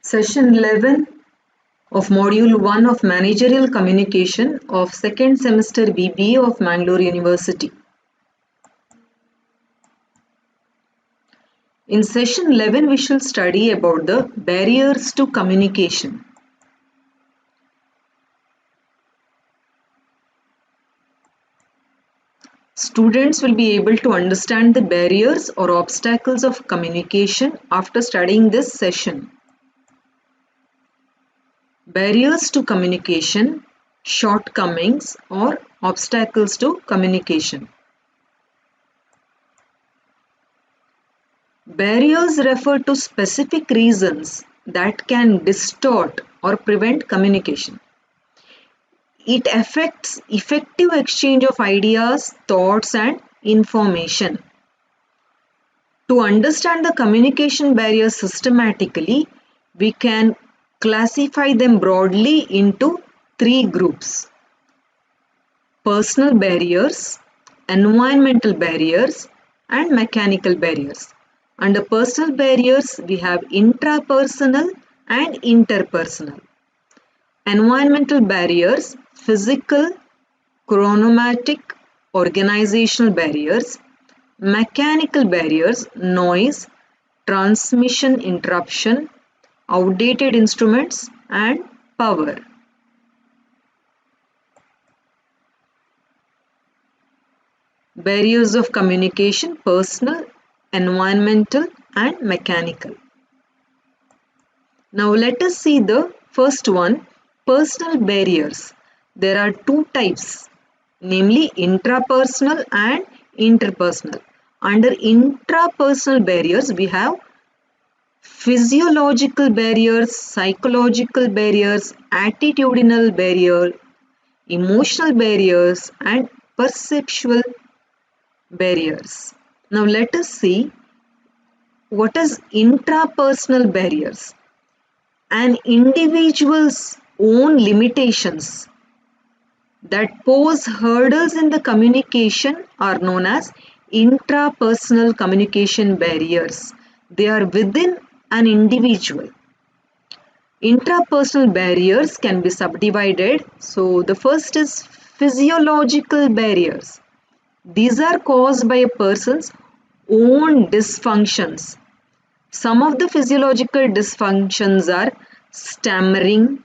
Session 11 of Module 1 of Managerial Communication of 2nd semester BBA of Mangalore University. In session 11, we shall study about the barriers to communication. Students will be able to understand the barriers or obstacles of communication after studying this session. Barriers to communication, shortcomings or obstacles to communication. Barriers refer to specific reasons that can distort or prevent communication. It affects effective exchange of ideas, thoughts, and information. To understand the communication barriers systematically, we can classify them broadly into three groups: personal barriers, environmental barriers, and mechanical barriers. Under personal barriers, we have intrapersonal and interpersonal. Environmental barriers, physical, chronomatic, organizational barriers. Mechanical barriers, noise, transmission interruption, outdated instruments, and power. Barriers of communication, personal, environmental, and mechanical. Now let us see the first one, personal barriers. There are two types, namely intrapersonal and interpersonal. Under intrapersonal barriers, we have physiological barriers, psychological barriers, attitudinal barrier, emotional barriers, and perceptual barriers. Now let us see what is intrapersonal barriers. An individual's own limitations that pose hurdles in the communication are known as intrapersonal communication barriers. They are within an individual. Intrapersonal barriers can be subdivided. So the first is physiological barriers. These are caused by a person's own dysfunctions. Some of the physiological dysfunctions are stammering,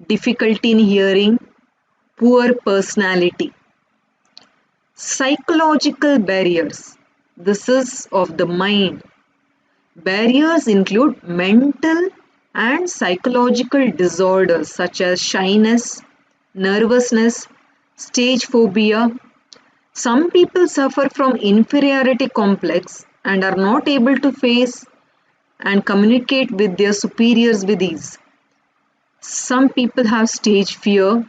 difficulty in hearing, poor personality. Psychological barriers. This is of the mind. Barriers include mental and psychological disorders such as shyness, nervousness, stage phobia. Some people suffer from inferiority complex and are not able to face and communicate with their superiors with ease. Some people have stage fear.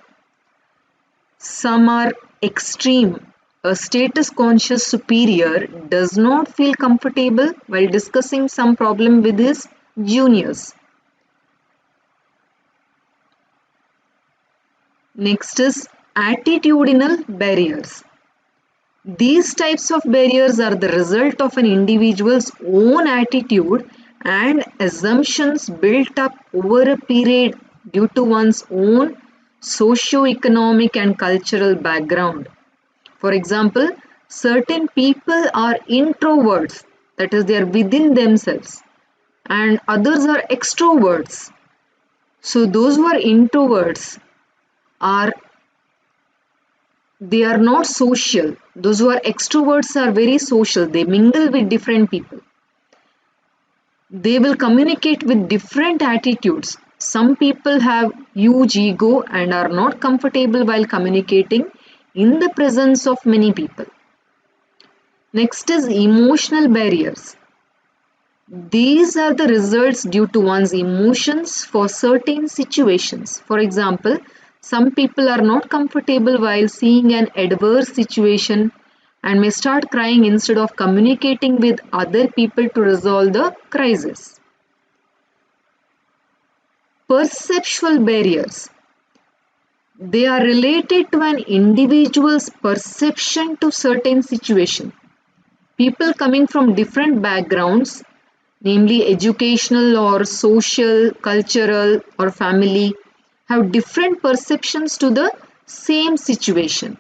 Some are extreme. A status conscious superior does not feel comfortable while discussing some problem with his juniors. Next is attitudinal barriers. These types of barriers are the result of an individual's own attitude and assumptions built up over a period due to one's own socio-economic and cultural background. For example, certain people are introverts, that is, they are within themselves, and others are extroverts. So those who are introverts they are not social. Those who are extroverts are very social. They mingle with different people. They will communicate with different attitudes. Some people have huge ego and are not comfortable while communicating in the presence of many people. Next is emotional barriers. These are the results due to one's emotions for certain situations. For example, some people are not comfortable while seeing an adverse situation and may start crying instead of communicating with other people to resolve the crisis. Perceptual barriers. They are related to an individual's perception to certain situation. People coming from different backgrounds namely educational or social, cultural or family, have different perceptions to the same situation.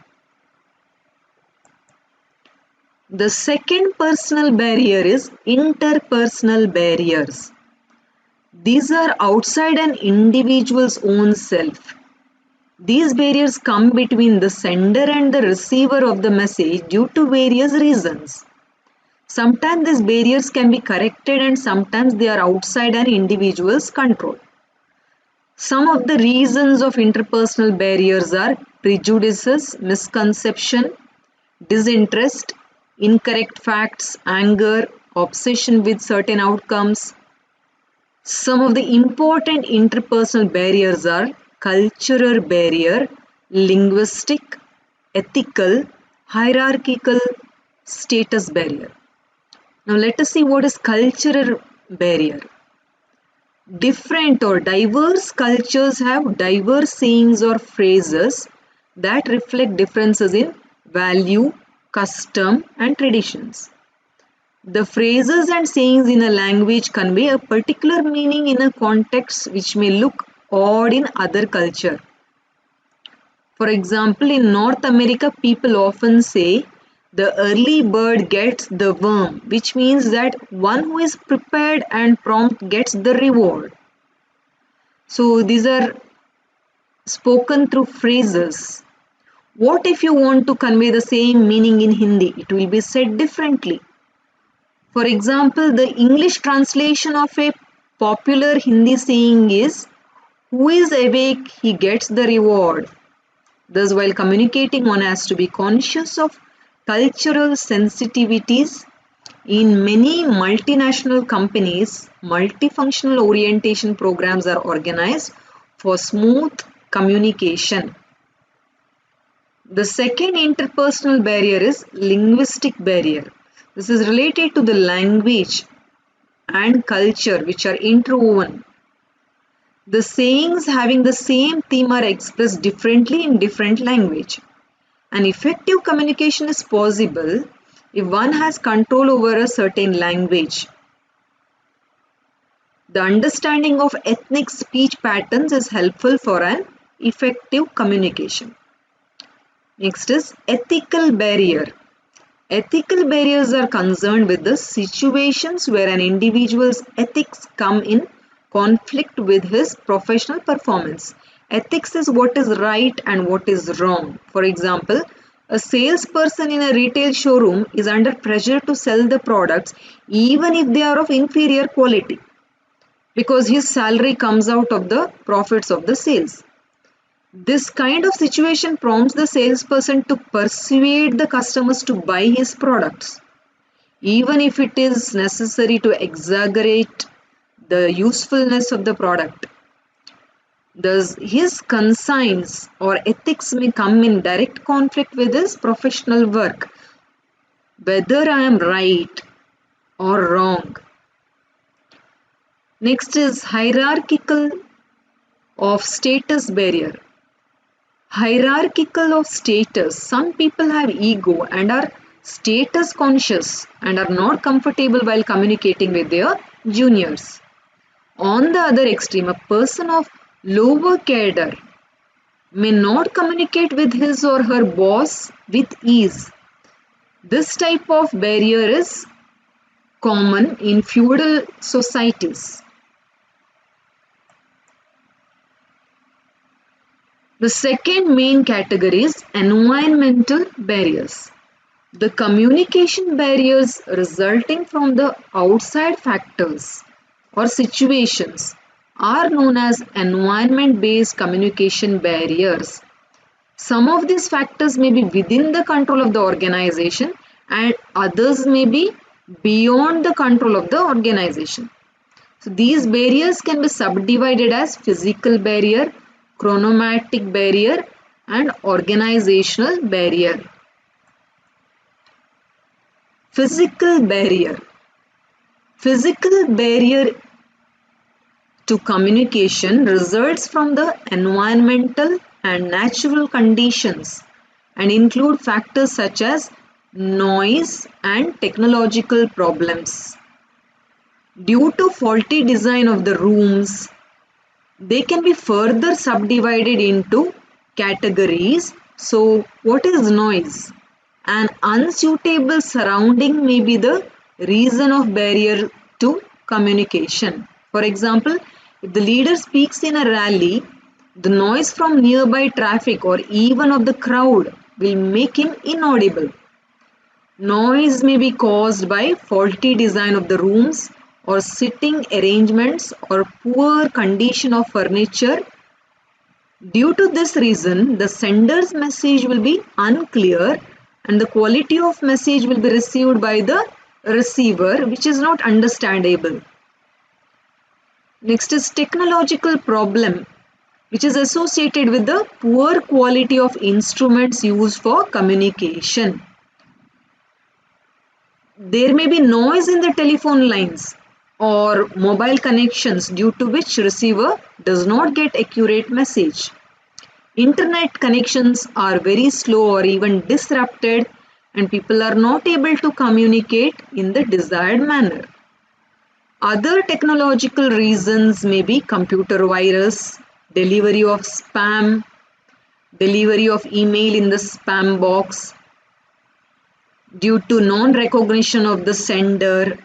The second personal barrier is interpersonal barriers. These are outside an individual's own self. These barriers come between the sender and the receiver of the message due to various reasons. Sometimes these barriers can be corrected and sometimes they are outside an individual's control. Some of the reasons of interpersonal barriers are prejudices, misconception, disinterest, incorrect facts, anger, obsession with certain outcomes. Some of the important interpersonal barriers are cultural barrier, linguistic, ethical, hierarchical, status barrier. Now let us see what is cultural barrier. Different or diverse cultures have diverse sayings or phrases that reflect differences in value, custom, and traditions. The phrases and sayings in a language convey a particular meaning in a context which may look odd in other culture. For example, in North America, people often say the early bird gets the worm, which means that one who is prepared and prompt gets the reward. So these are spoken through phrases. What if you want to convey the same meaning in Hindi? It will be said differently. For example, the English translation of a popular Hindi saying is, "Who is awake, he gets the reward." Thus, while communicating, one has to be conscious of cultural sensitivities. In many multinational companies, multifunctional orientation programs are organized for smooth communication. The second interpersonal barrier is linguistic barrier. This is related to the language and culture which are interwoven. The sayings having the same theme are expressed differently in different language. An effective communication is possible if one has control over a certain language. The understanding of ethnic speech patterns is helpful for an effective communication. Next is ethical barrier. Ethical barriers are concerned with the situations where an individual's ethics come in conflict with his professional performance. Ethics is what is right and what is wrong. For example, a salesperson in a retail showroom is under pressure to sell the products even if they are of inferior quality because his salary comes out of the profits of the sales. This kind of situation prompts the salesperson to persuade the customers to buy his products, even if it is necessary to exaggerate the usefulness of the product. Thus, his conscience or ethics may come in direct conflict with his professional work, whether I am right or wrong. Next is hierarchical of status barrier. Hierarchical of status. Some people have ego and are status conscious and are not comfortable while communicating with their juniors. On the other extreme, a person of lower cadre may not communicate with his or her boss with ease. This type of barrier is common in feudal societies. The second main category is environmental barriers. The communication barriers resulting from the outside factors or situations are known as environment-based communication barriers. Some of these factors may be within the control of the organization and others may be beyond the control of the organization. So these barriers can be subdivided as physical barrier, chronomatic barrier and organizational barrier. Physical barrier. Physical barrier to communication results from the environmental and natural conditions and include factors such as noise and technological problems. Due to faulty design of the rooms, they can be further subdivided into categories. So, what is noise? An unsuitable surrounding may be the reason of barrier to communication. For example, if the leader speaks in a rally, the noise from nearby traffic or even of the crowd will make him inaudible. Noise may be caused by faulty design of the rooms or sitting arrangements or poor condition of furniture. Due to this reason, the sender's message will be unclear and the quality of message will be received by the receiver, which is not understandable. Next is technological problem, which is associated with the poor quality of instruments used for communication. There may be noise in the telephone lines or mobile connections due to which receiver does not get accurate message. Internet connections are very slow or even disrupted and people are not able to communicate in the desired manner. Other technological reasons may be computer virus, delivery of spam, delivery of email in the spam box, due to non-recognition of the sender,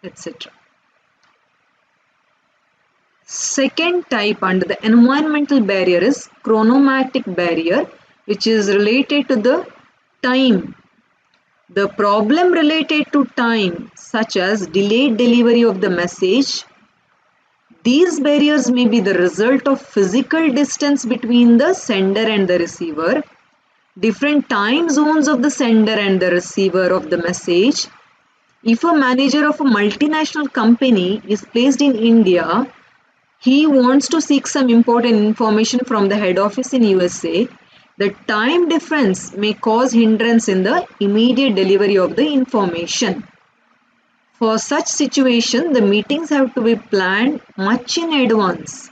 etc. Second type under the environmental barrier is chronomatic barrier, which is related to the time. The problem related to time, such as delayed delivery of the message, these barriers may be the result of physical distance between the sender and the receiver, different time zones of the sender and the receiver of the message. If a manager of a multinational company is placed in India, he wants to seek some important information from the head office in USA. The time difference may cause hindrance in the immediate delivery of the information. For such situation, the meetings have to be planned much in advance.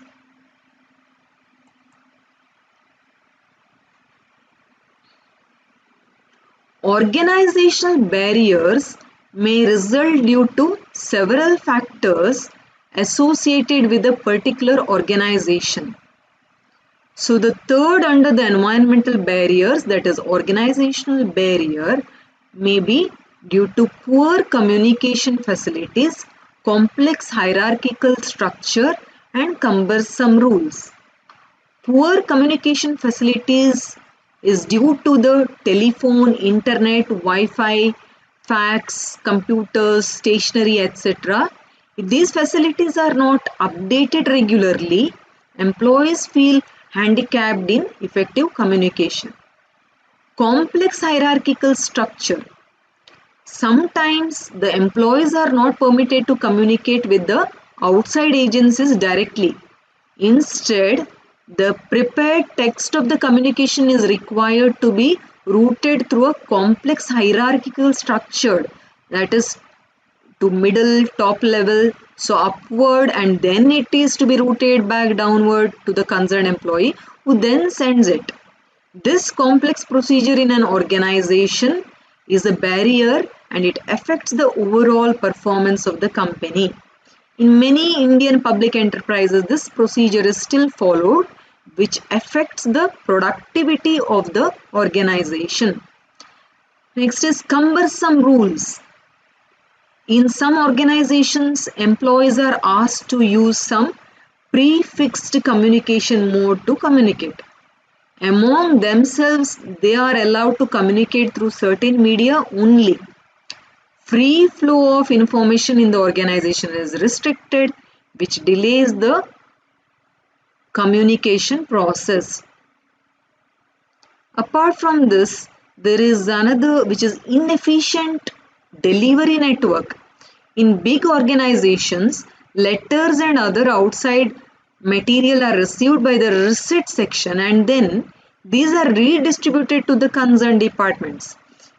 Organizational barriers may result due to several factors associated with a particular organization. So the third under the environmental barriers, that is organizational barrier, may be due to poor communication facilities, complex hierarchical structure and cumbersome rules. Poor communication facilities is due to the telephone, internet, Wi-Fi, fax, computers, stationery, etc. If these facilities are not updated regularly, employees feel handicapped in effective communication. Complex hierarchical structure. Sometimes the employees are not permitted to communicate with the outside agencies directly. Instead, the prepared text of the communication is required to be routed through a complex hierarchical structure, that is to middle top level, so upward, and then it is to be routed back downward to the concerned employee who then sends it. This complex procedure in an organization is a barrier and it affects the overall performance of the company. In many Indian public enterprises, this procedure is still followed, which affects the productivity of the organization. Next is cumbersome rules. In some organizations, employees are asked to use some prefixed communication mode to communicate. Among themselves, they are allowed to communicate through certain media only. Free flow of information in the organization is restricted, which delays the communication process. Apart from this, there is another which is inefficient delivery network. In big organizations, letters and other outside material are received by the receipt section and then these are redistributed to the concerned departments.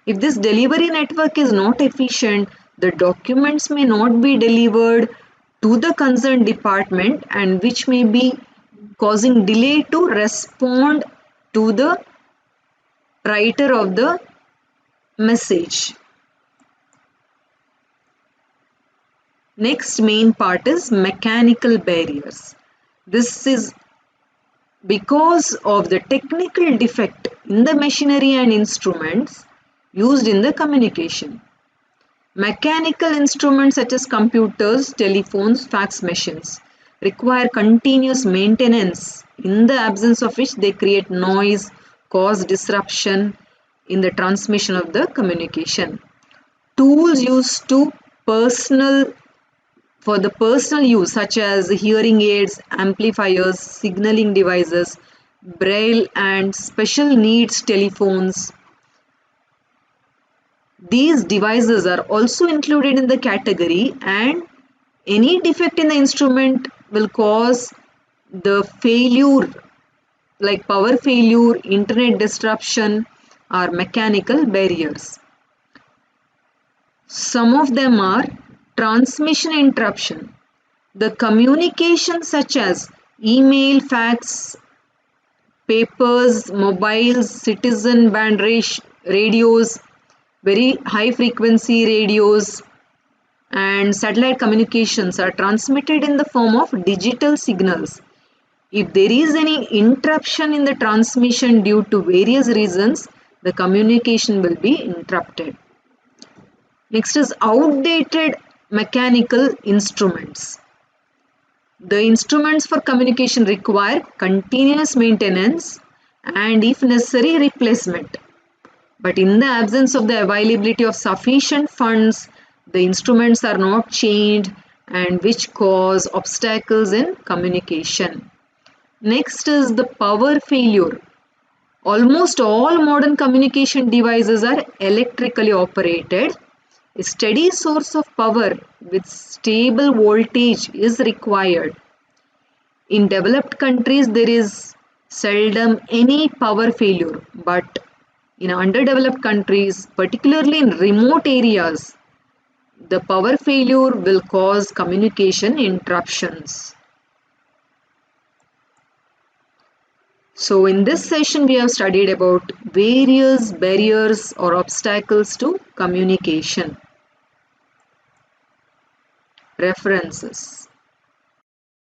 If this delivery network is not efficient, the documents may not be delivered to the concerned department and which may be causing delay to respond to the writer of the message. Next main part is mechanical barriers. This is because of the technical defect in the machinery and instruments used in the communication. Mechanical instruments such as computers, telephones, fax machines require continuous maintenance, in the absence of which they create noise, cause disruption in the transmission of the communication. Tools used to personal for the personal use such as hearing aids, amplifiers, signaling devices, braille and special needs telephones. These devices are also included in the category, and any defect in the instrument will cause the failure like power failure, internet disruption or mechanical barriers. Some of them are transmission interruption. The communication such as email, fax, papers, mobiles, citizen band radios, very high frequency radios and satellite communications are transmitted in the form of digital signals. If there is any interruption in the transmission due to various reasons, the communication will be interrupted. Next is outdated mechanical instruments. The instruments for communication require continuous maintenance and if necessary replacement. But in the absence of the availability of sufficient funds, the instruments are not changed and which cause obstacles in communication. Next is the power failure. Almost all modern communication devices are electrically operated. A steady source of power with stable voltage is required. In developed countries, there is seldom any power failure, but in underdeveloped countries, particularly in remote areas, the power failure will cause communication interruptions. So in this session, we have studied about various barriers or obstacles to communication. References.